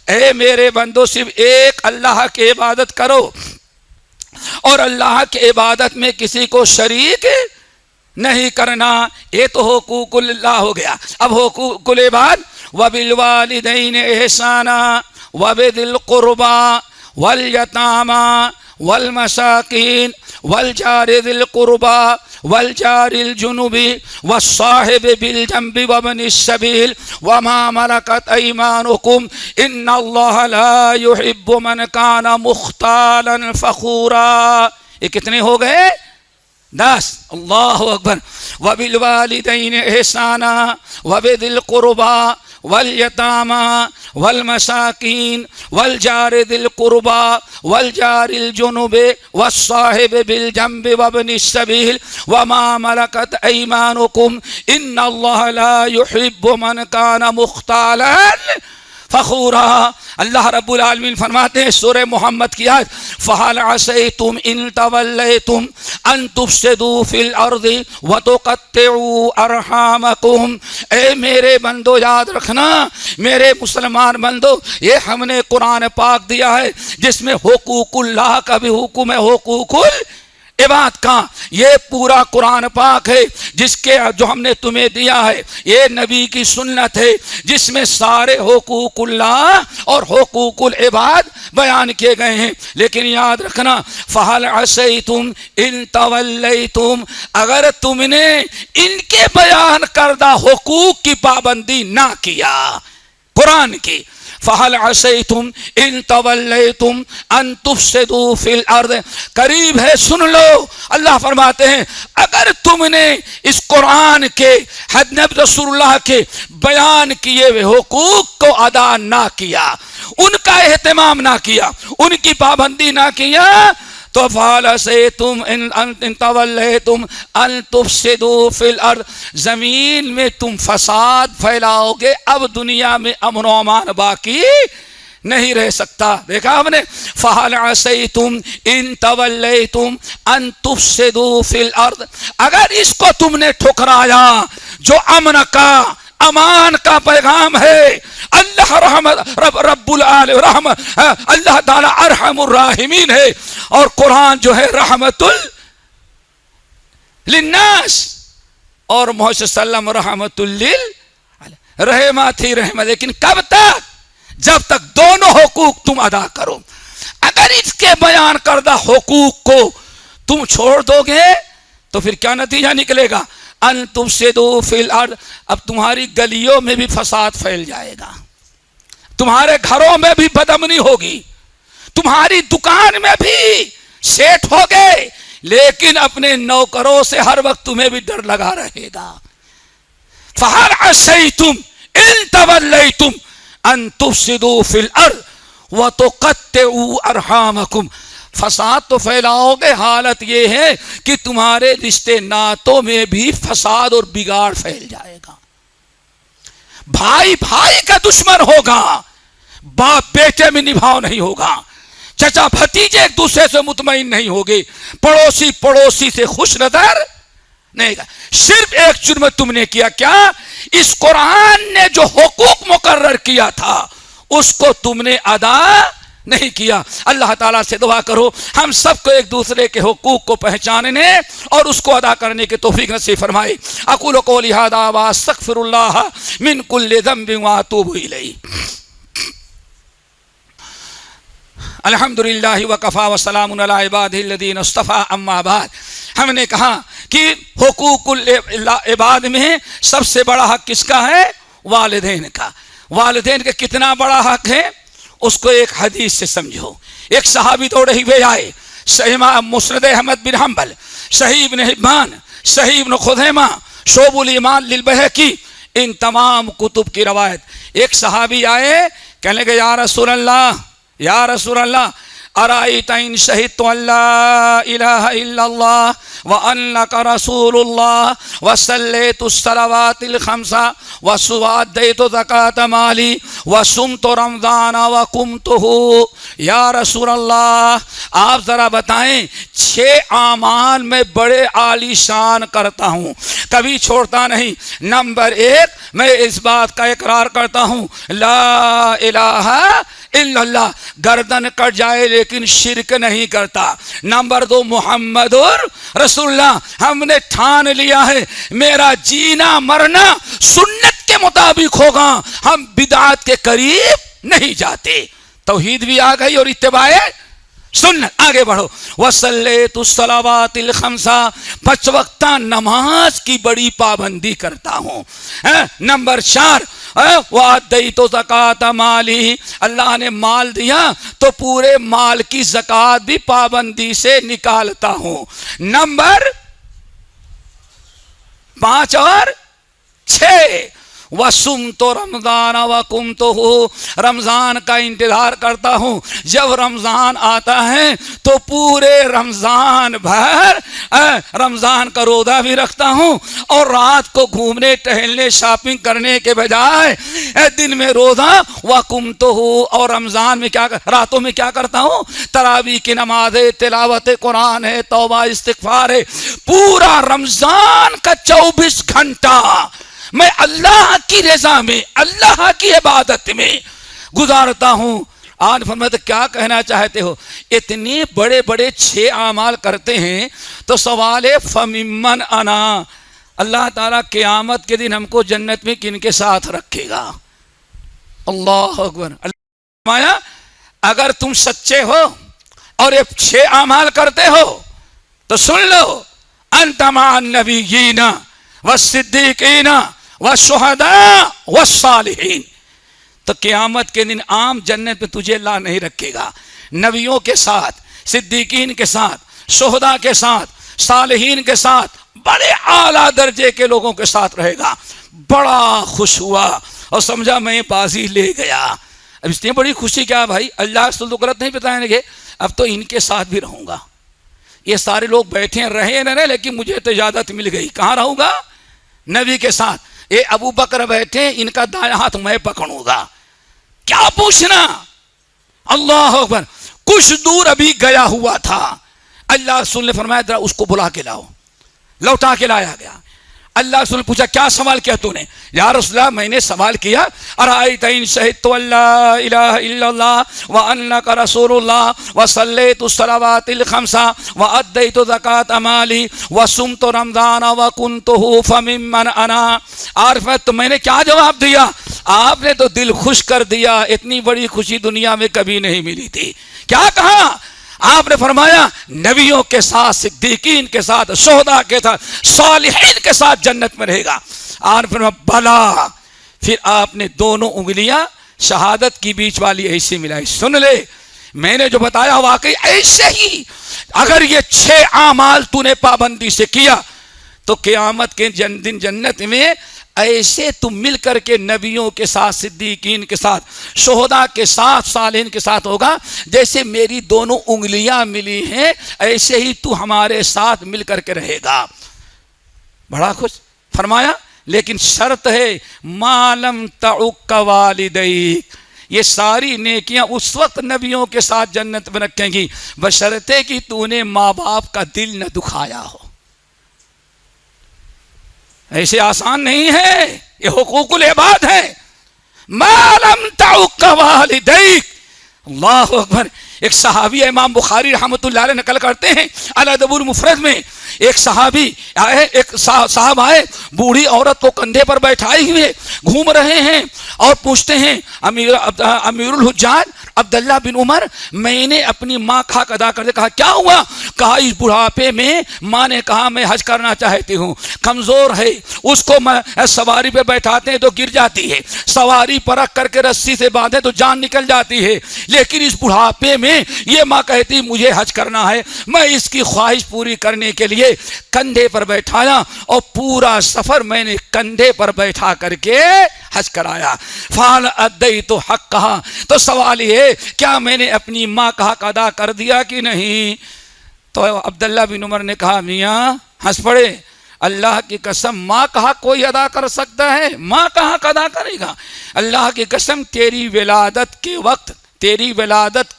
اے میرے بندو صرف ایک اللہ کی عبادت کرو اور اللہ کی عبادت میں کسی کو شریک نہیں کرنا. یہ تو حقوق اللہ ہو گیا. اب حقوق العباد وَبِالْوَالِدَيْنِ إِحْسَانًا وَبِذِي الْقُرْبَى وَالْيَتَامَى وَالْمَسَاكِينِ وَالْجَارِ ذِي الْقُرْبَى وَالْجَارِ الْجُنُبِ وَالصَّاحِبِ بِالْجَنبِ وَابْنِ السَّبِيلِ وَمَا مَلَكَتْ أَيْمَانُكُمْ إِنَّ اللَّهَ لَا يُحِبُّ مَنْ كَانَ مُخْتَالًا فَخُورًا. یہ کتنے ہو گئے؟ 10. اللہ اکبر. وَبِالْوَالِدَيْنِ إِحْسَانًا وَبِذِي الْقُرْبَى واليتامى والمساكين والجار ذي القربى والجار الجنب والصاحب بالجنب وابن السبيل وما ملكت أيمانكم إن الله لا يحب من كان مختالا فخورا. اللہ رب العالمین فرماتے ہیں سورہ محمد کی آیت فَهَلْ عَسَيْتُمْ إِن تَوَلَّيْتُمْ أَن تُفْسِدُوا فِي الْأَرْضِ وَتُقَطِّعُوا أَرْحَامَكُمْ. اے میرے بندو یاد رکھنا، میرے مسلمان بندو، یہ ہم نے قرآن پاک دیا ہے جس میں حقوق اللہ کا بھی حکم ہے، حقوق عباد کا. یہ پورا قرآن پاک ہے جس کے جو ہم نے تمہیں دیا ہے، یہ نبی کی سنت ہے جس میں سارے حقوق اللہ اور حقوق العباد بیان کیے گئے ہیں. لیکن یاد رکھنا فَهَلْ عَسَيْتُمْ إِن تَوَلَّيْتُمْ، اگر تم نے ان کے بیان کردہ حقوق کی پابندی نہ کیا، قرآن کی، فَهَلْ عَسَيْتُمْ إِن تَوَلَّيْتُمْ أَن تُفْسِدُوا فِي الْأَرْضِ. قریب ہے، سن لو. اللہ فرماتے ہیں اگر تم نے اس قرآن کے حضرت رسول اللہ کے بیان کیے ہوئے حقوق کو ادا نہ کیا، ان کا اہتمام نہ کیا، ان کی پابندی نہ کیا، تو فَهَلْ عَسَيْتُمْ إِن تَوَلَّيْتُمْ أَن تُفْسِدُوا فِي الْأَرْضِ. زمین میں تم فساد پھیلاؤ گے. اب دنیا میں امن و امان باقی نہیں رہ سکتا. دیکھا ہم نے فَهَلْ عَسَيْتُمْ إِن تَوَلَّيْتُمْ أَن تُفْسِدُوا فِي الْأَرْضِ. اگر اس کو تم نے ٹھکرایا جو امن کا، امان کا پیغام ہے، اللہ رحمت رب العالمین رحمت، اللہ تعالی ارحم الراحمین ہے، اور قرآن جو ہے رحمت للناس، اور محمد صلی اللہ علیہ وسلم رحمت رحمت ہی رحمت. لیکن کب تک؟ جب تک دونوں حقوق تم ادا کرو. اگر اس کے بیان کردہ حقوق کو تم چھوڑ دو گے تو پھر کیا نتیجہ نکلے گا؟ ان تفسدوا فی الارض. اب تمہاری گلیوں میں بھی فساد پھیل جائے گا، تمہارے گھروں میں بھی بدامنی ہوگی، تمہاری دکان میں بھی سیٹ ہو گئے لیکن اپنے نوکروں سے ہر وقت تمہیں بھی ڈر لگا رہے گا. فَهَلْ عَسَيْتُمْ إِن تَوَلَّيْتُمْ أَن تُفْسِدُوا فِي الْأَرْضِ وَتُقَطِّعُوا أَرْحَامَكُمْ. فساد تو پھیلاؤ گے، حالت یہ ہے کہ تمہارے رشتے ناتوں میں بھی فساد اور بگاڑ پھیل جائے گا. بھائی بھائی کا دشمن ہوگا، باپ بیٹے میں نبھاؤ نہیں ہوگا، چچا بھتیجے ایک دوسرے سے مطمئن نہیں ہوگے، پڑوسی پڑوسی سے خوش نظر نہیں گا. صرف ایک جرم تم نے کیا، کیا؟ اس قرآن نے جو حقوق مقرر کیا تھا اس کو تم نے ادا نہیں کیا. اللہ تعالیٰ سے دعا کرو ہم سب کو ایک دوسرے کے حقوق کو پہچاننے اور اس کو ادا کرنے کی توفیق نصیب فرمائے. اقول قولی ھذا واستغفر اللہ من کل ذنب واتوب الیہ. الحمدللہ وکفی وسلام علی عبادہ الذین اصطفی. اما بعد، ہم نے کہا کہ حقوق العباد میں سب سے بڑا حق کس کا ہے؟ والدین کا. والدین کا کتنا بڑا حق ہے اس کو ایک حدیث سے سمجھو. ایک صحابی دوڑے ہوئے آئے، مسند احمد بن حنبل، صحیح ابن حبان، صحیح ابن خزیمہ، شعب الایمان للبیہقی، ان تمام کتب کی روایت. ایک صحابی آئے، کہنے لگے یا رسول اللہ، یا رسول اللہ، ارائیت ان شہدت ان لا الہ الا اللہ وانک رسول اللہ وصلیت الصلوات الخمس وادیت زکاة مالی وصمت رمضان وقمتہ. یا رسول اللہ، آپ ذرا بتائیں 6 اعمال میں بڑے عالی شان کرتا ہوں، کبھی چھوڑتا نہیں. نمبر 1، میں اس بات کا اقرار کرتا ہوں لا الہ الا اللہ، گردن کٹ جائے لیکن شرک نہیں کرتا. نمبر 2، محمد رسول اللہ، ہم نے ٹھان لیا ہے میرا جینا مرنا سنت کے مطابق ہوگا، ہم بدعات کے قریب نہیں جاتے. توحید بھی آ گئی اور اتباع سنت. آگے بڑھو. وصلیت الصلوات الخمس، 5 وقتہ نماز کی بڑی پابندی کرتا ہوں. نمبر 4، وادیت زکاة مالی، اللہ نے مال دیا تو پورے مال کی زکوٰۃ بھی پابندی سے نکالتا ہوں. نمبر 5 اور 6، وصمت رمضان وقمتہ، رمضان کا انتظار کرتا ہوں. جب رمضان آتا ہے تو پورے رمضان بھر رمضان کا روزہ بھی رکھتا ہوں، اور رات کو گھومنے ٹہلنے شاپنگ کرنے کے بجائے دن میں روزہ وقمتہ، اور رمضان میں کیا، راتوں میں کیا کرتا ہوں؟ تراویح کی نماز ہے، تلاوت قرآن ہے، توبہ استغفار ہے. پورا رمضان کا 24 گھنٹہ میں اللہ کی رضا میں، اللہ کی عبادت میں گزارتا ہوں. آج فرماتے کیا کہنا چاہتے ہو؟ اتنے بڑے بڑے 6 اعمال کرتے ہیں تو سوال ہے فممن انا، اللہ تعالیٰ قیامت کے دن ہم کو جنت میں کن کے ساتھ رکھے گا؟ اللہ اکبر. اللہ فرمایا اگر تم سچے ہو اور یہ 6 اعمال کرتے ہو تو سن لو، انت مع النبیین والصدیقین والشہداء والصالحین. تو قیامت کے دن عام جنت میں تجھے اللہ نہیں رکھے گا، نبیوں کے ساتھ، صدیقین کے ساتھ، شہداء کے ساتھ، صالحین کے ساتھ، بڑے اعلیٰ درجے کے لوگوں کے ساتھ رہے گا. بڑا خوش ہوا اور سمجھا میں بازی لے گیا. اب اس لیے بڑی خوشی کیا بھائی، اللہ سے تو غلط نہیں بتائیں گے، اب تو ان کے ساتھ بھی رہوں گا. یہ سارے لوگ بیٹھے رہے نہ رہے لیکن مجھے تو اجازت مل گئی. کہاں رہوں گا؟ نبی کے ساتھ. یہ ابو بکر بیٹھے، ان کا دایاں ہاتھ میں پکڑوں گا. کیا پوچھنا. اللہ اکبر. کچھ دور ابھی گیا ہوا تھا، اللہ رسول نے فرمایا ذرا اس کو بلا کے لاؤ. لوٹا کے لایا گیا. اللہ رسول نے پوچھا کیا سوال کیا تو نے؟ یا رسول اللہ میں نے سوال کیا ارائیت ان شہدت ان لا الہ الا اللہ وانک رسول اللہ وصلیت الصلوات الخمس وادیت زکاة مالی وصمت رمضان وکنتہ فممن انا. عارفت تو میں نے کیا جواب دیا؟ آپ نے تو دل خوش کر دیا. اتنی بڑی خوشی دنیا میں کبھی نہیں ملی تھی. کیا کہا؟ آپ نے فرمایا نبیوں کے ساتھ، صدیقین کے ساتھ، شہداء کے ساتھ، صالحین کے ساتھ جنت میں رہے گا. آپ نے فرمایا بلا. پھر آپ نے دونوں انگلیاں شہادت کی بیچ والی ایسے ملائی. سن لے میں نے جو بتایا واقعی ایسے ہی اگر یہ 6 اعمال تو نے پابندی سے کیا تو قیامت کے دن جنت میں ایسے تم مل کر کے نبیوں کے ساتھ، صدیقین کے ساتھ، شہداء کے ساتھ، صالحین کے ساتھ ہوگا، جیسے میری دونوں انگلیاں ملی ہیں ایسے ہی تو ہمارے ساتھ مل کر کے رہے گا۔ بڑا خوش فرمایا، لیکن شرط ہے ما لم تعق والدیک، یہ ساری نیکیاں اس وقت نبیوں کے ساتھ جنت میں رکھیں گی بشرطے کہ تو نے ماں باپ کا دل نہ دکھایا ہو۔ ایسے آسان نہیں ہے، یہ حقوق العباد ہے۔ ما لم تعق والدیک، اللہ اکبر۔ ایک صحابی امام بخاری رحمۃ اللہ علیہ نقل کرتے ہیں الادب المفرد میں، ایک صحابی آئے، ایک صاحب آئے، بوڑھی عورت کو کندھے پر بیٹھائے ہوئے گھوم رہے ہیں اور پوچھتے ہیں امیر الحجاج عبداللہ بن عمر، میں نے اپنی ماں کا حق ادا کر دیا۔ کہا کیا ہوا؟ کہا اس بڑھاپے میں ماں نے کہا میں حج کرنا چاہتی ہوں، کمزور ہے، اس کو سواری پہ بیٹھاتے ہیں تو گر جاتی ہے، سواری پر رکھ کر کے رسی سے باندھے تو جان نکل جاتی ہے، لیکن اس بڑھاپے میں یہ ماں کہتی مجھے حج کرنا ہے۔ میں اس کی خواہش پوری کرنے کے لیے کندھے پر بیٹھایا اور پورا سفر میں نے کندھے پر بیٹھا کر کے حج کرایا۔ فعل ادیت حق کہا تو سوال یہ کیا میں نے اپنی ماں کا حق ادا کر دیا کہ نہیں؟ تو عبداللہ بن عمر نے کہا میاں ہنس پڑے، اللہ کی قسم ماں کا حق کوئی ادا کر سکتا ہے؟ ماں کا حق ادا کرے گا؟ اللہ کی قسم تیری ولادت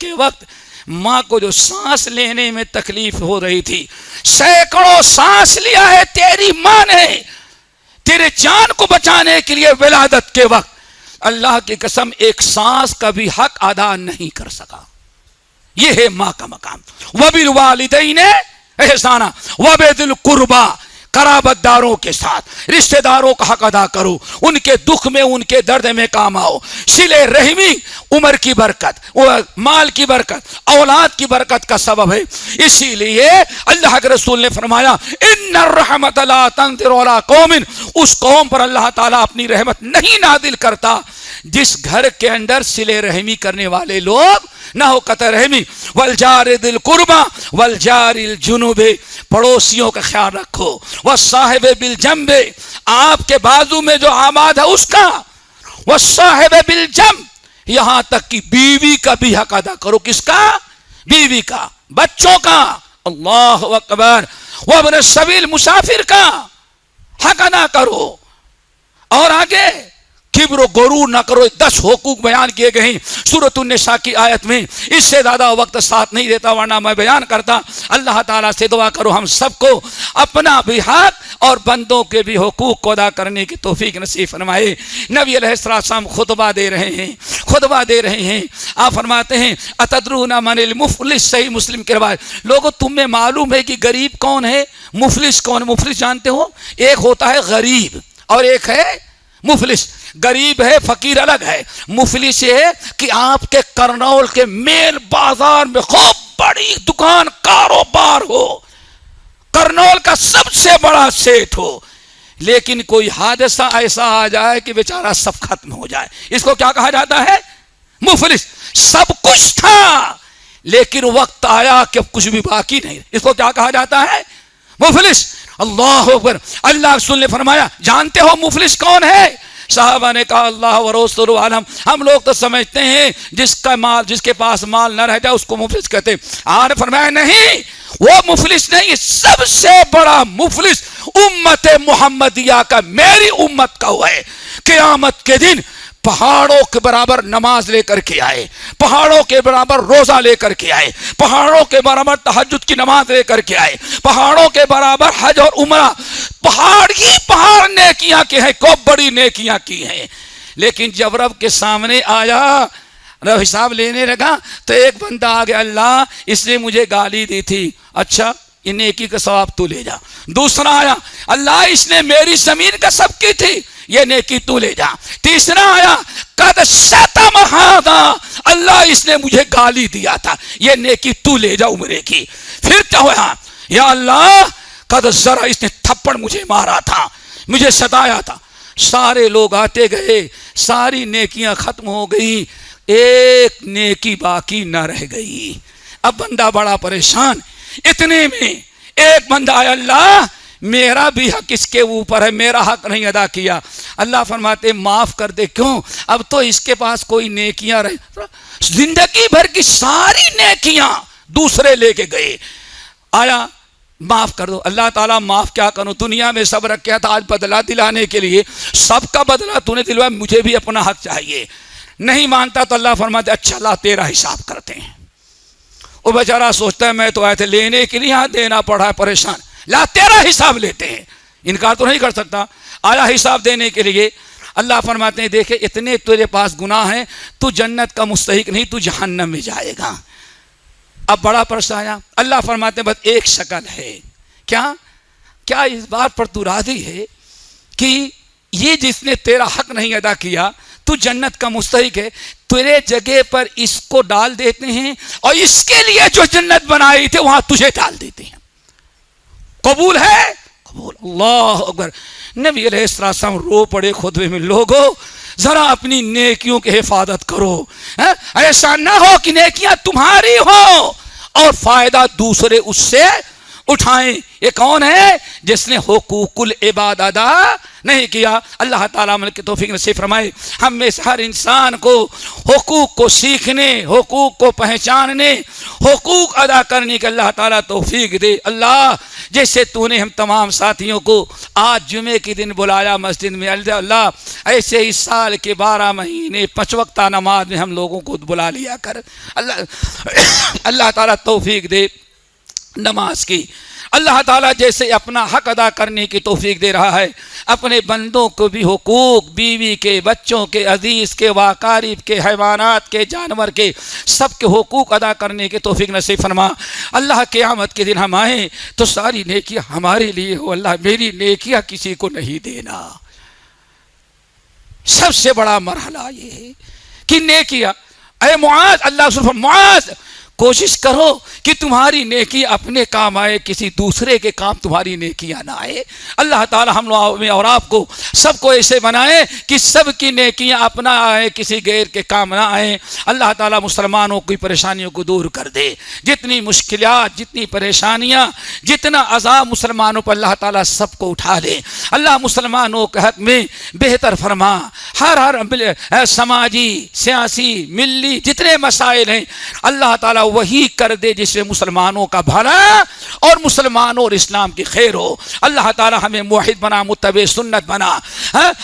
کے وقت ماں کو جو سانس لینے میں تکلیف ہو رہی تھی، سینکڑوں سانس لیا ہے تیری ماں نے تیرے جان کو بچانے کے لیے ولادت کے وقت، اللہ کی قسم ایک سانس کا بھی حق ادا نہیں کر سکا۔ یہ ہے ماں کا مقام۔ وبالوالدین احسانا وبذی القربی، قرابت داروں کے ساتھ رشتہ داروں کا حق ادا کرو، ان کے دکھ میں ان کے درد میں کام آؤ۔ صلہ رحمی عمر کی برکت، مال کی برکت، اولاد کی برکت کا سبب ہے۔ اسی لیے اللہ کے رسول نے فرمایا ان الرحمت لا تنزل علی قوم، اس قوم پر اللہ تعالیٰ اپنی رحمت نہیں نازل کرتا جس گھر کے اندر صلہ رحمی کرنے والے لوگ نہ ہو۔ قطع رحمی والجار ذی القربی والجار الجنب، پڑوسیوں کا خیال رکھو، والصاحب بالجنب، آپ کے بازو میں جو آماد ہے اس کا، والصاحب بالجنب، یہاں تک کہ بیوی کا بھی حق ادا کرو۔ کس کا؟ بیوی کا، بچوں کا، اللہ اکبر، وابن السبیل، مسافر کا حق ادا کرو۔ اور آگے کبر و غرور نہ کرو۔ 10 حقوق بیان کیے گئے ہیں سورۃ النساء کی آیت میں، اس سے زیادہ وقت ساتھ نہیں دیتا ورنہ میں بیان کرتا۔ اللہ تعالیٰ سے دعا کرو ہم سب کو اپنا بھی حق اور بندوں کے بھی حقوق کو ادا کرنے کی توفیق نصیب فرمائے۔ نبی علیہ السلام خطبہ دے رہے ہیں، آپ فرماتے ہیں اتدرون من المفلس، صحیح مسلم کی روایت، لوگوں تمہیں معلوم ہے کہ غریب کون ہے، مفلس کون ہے؟ مفلس جانتے ہو؟ ایک ہوتا ہے غریب اور ایک ہے مفلس۔ غریب ہے، فقیر الگ ہے، مفلس یہ ہے کہ آپ کے کرنول کے میل بازار میں خوب بڑی دکان کاروبار ہو، کرنول کا سب سے بڑا سیٹ ہو، لیکن کوئی حادثہ ایسا آ جائے کہ بیچارہ سب ختم ہو جائے، اس کو کیا کہا جاتا ہے؟ مفلس۔ سب کچھ تھا لیکن وقت آیا کہ اب کچھ بھی باقی نہیں، اس کو کیا کہا جاتا ہے؟ مفلس۔ اللہ اکبر۔ اللہ رسول نے فرمایا جانتے ہو مفلس کون ہے؟ صحابہ نے کہا اللہ و رسول عالم، ہم لوگ تو سمجھتے ہیں جس کے پاس مال نہ رہ جائے اس کو مفلس کہتے ہیں۔ آپ نے فرمایا نہیں، وہ مفلس نہیں، سب سے بڑا مفلس امت محمدیہ کا، میری امت کا وہ ہے، قیامت کے دن پہاڑوں کے برابر نماز لے کر کے آئے، پہاڑوں کے برابر روزہ لے کر کے آئے، پہاڑوں کے برابر تہجد کی نماز لے کر کے آئے، پہاڑوں کے برابر حج اور عمرہ، پہاڑ ہی پہاڑ نیکیاں کی ہیں، کو بڑی نیکیاں کی ہیں، لیکن جب رب کے سامنے آیا، رب حساب لینے لگا تو ایک بندہ آ گیا، اللہ اس نے مجھے گالی دی تھی، اچھا یہ نیکی کا ثواب تو لے جا۔ دوسرا آیا، اللہ اس نے میری زمین کا سب کی تھی، یہ نیکی تو لے جا۔ تیسرا آیا، قد شتم ھذا، اللہ اس نے مجھے گالی دیا تھا، یہ نیکی تو لے جا عمرے کی۔ پھر کیا ہوا؟ یا اللہ قد ذرا، اس نے تھپڑ مجھے مارا تھا، مجھے ستایا تھا۔ سارے لوگ آتے گئے، ساری نیکیاں ختم ہو گئی، ایک نیکی باقی نہ رہ گئی۔ اب بندہ بڑا پریشان، اتنے میں ایک بندہ آیا، اللہ میرا بھی حق اس کے اوپر ہے، میرا حق نہیں ادا کیا. اللہ فرماتے معاف کر دے. کیوں؟ اب تو اس کے پاس کوئی نیکیاں رہے، زندگی بھر کی ساری نیکیاں دوسرے لے کے گئے. آیا معاف کر دو. اللہ تعالیٰ معاف کیا کروں، دنیا میں سب رکھا تھا، آج بدلہ دلانے کے لیے سب کا بدلہ تو نے دلوایا، مجھے بھی اپنا حق چاہیے. نہیں مانتا تو اللہ فرماتے اچھا اللہ تیرا حساب کرتے ہیں. وہ بیچارہ سوچتا ہے میں تو آئے تھے لینے کے لیے، یہاں دینا پڑا ہے، پریشان. لا تیرا حساب لیتے ہیں، انکار تو نہیں کر سکتا. آیا حساب دینے کے لیے. اللہ فرماتے ہیں دیکھے اتنے تیرے پاس گناہ ہیں، تو جنت کا مستحق نہیں، تو جہنم میں جائے گا. اب بڑا پرس آیا. اللہ فرماتے ہیں بس ایک شکل ہے. کیا اس بات پر تو راضی ہے کہ یہ جس نے تیرا حق نہیں ادا کیا تو جنت کا مستحق ہے، تیرے جگہ پر اس کو ڈال دیتے ہیں اور اس کے لیے جو جنت بنائی تھے وہاں تجھے ڈال دیتے ہیں. قبول ہے؟ قبول. اللہ اکبر. نبی علیہ السلام رو پڑے خطبے میں، لوگو ذرا اپنی نیکیوں کی حفاظت کرو. ایسا نہ ہو کہ نیکیاں تمہاری ہو اور فائدہ دوسرے اس سے اٹھائیں. یہ کون ہے؟ جس نے حقوق العباد ادا نہیں کیا. اللہ تعالیٰ عمل کی توفیق نصیب فرمائے. ہم میں سے ہر انسان کو حقوق کو سیکھنے، حقوق کو پہچاننے، حقوق ادا کرنے کی اللہ تعالیٰ توفیق دے. اللہ جیسے تو نے ہم تمام ساتھیوں کو آج جمعے کے دن بلایا مسجد میں، اللہ ایسے ہی سال کے 12 مہینے 5 وقتہ نماز میں ہم لوگوں کو بلا لیا کر. اللہ تعالیٰ توفیق دے نماز کی. اللہ تعالیٰ جیسے اپنا حق ادا کرنے کی توفیق دے رہا ہے، اپنے بندوں کو بھی حقوق، بیوی کے، بچوں کے، عزیز کے، واقارب کے، حیوانات کے، جانور کے، سب کے حقوق ادا کرنے کی توفیق نصیب فرما. اللہ قیامت کے دن ہم آئیں تو ساری نیکیاں ہمارے لیے ہو. اللہ میری نیکیاں کسی کو نہیں دینا. سب سے بڑا مرحلہ یہ ہے کہ نیکیاں. اے معاذ، اللہ سبحانہ معاذ کوشش کرو کہ تمہاری نیکی اپنے کام آئے، کسی دوسرے کے کام تمہاری نیکیاں نہ آئے. اللہ تعالی ہم لوگ اور آپ کو سب کو ایسے بنائے کہ سب کی نیکیاں اپنا آئے، کسی غیر کے کام نہ آئے. اللہ تعالی مسلمانوں کی پریشانیوں کو دور کر دے. جتنی مشکلات، جتنی پریشانیاں، جتنا عذاب مسلمانوں پر اللہ تعالی سب کو اٹھا لے. اللہ مسلمانوں کے حق میں بہتر فرما. ہر سماجی، سیاسی، ملی جتنے مسائل ہیں اللہ تعالی وہی کر دے جس میں مسلمانوں کا بھلا اور مسلمانوں اور اسلام کی خیر ہو. اللہ تعالی ہمیں موحد بنا، متبع سنت بنا.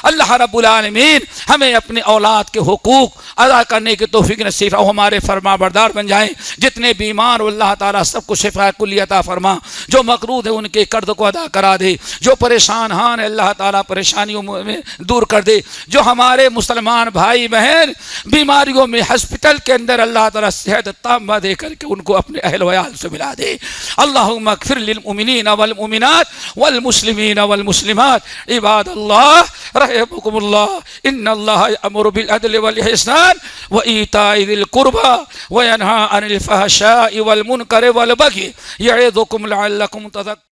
اللہ رب العالمین ہمیں اپنے اولاد کے حقوق ادا کرنے کی توفیق نصیب اور ہمارے فرما بردار بن جائیں. جتنے بیمار اللہ تعالی سب کو شفا کلی عطا فرما. جو مقروض ہے ان کے قرض کو ادا کرا دے. جو پریشان ہیں اللہ تعالی پریشانیوں میں دور کر دے. جو ہمارے مسلمان بھائی بہن بیماریوں میں ہسپتال کے اندر اللہ تعالی صحت تامہ دے کر کے ان کو اپنے اہل ویال سے ملا دے. اللہم اغفر للمؤمنین والمؤمنات والمسلمین والمسلمات. عباد اللہ رحمکم اللہ، ان اللہ یأمر بالعدل والإحسان وإیتاء ذی القربى وینہی عن الفحشاء والمنکر والبغی یعظکم لعلکم تذکرون.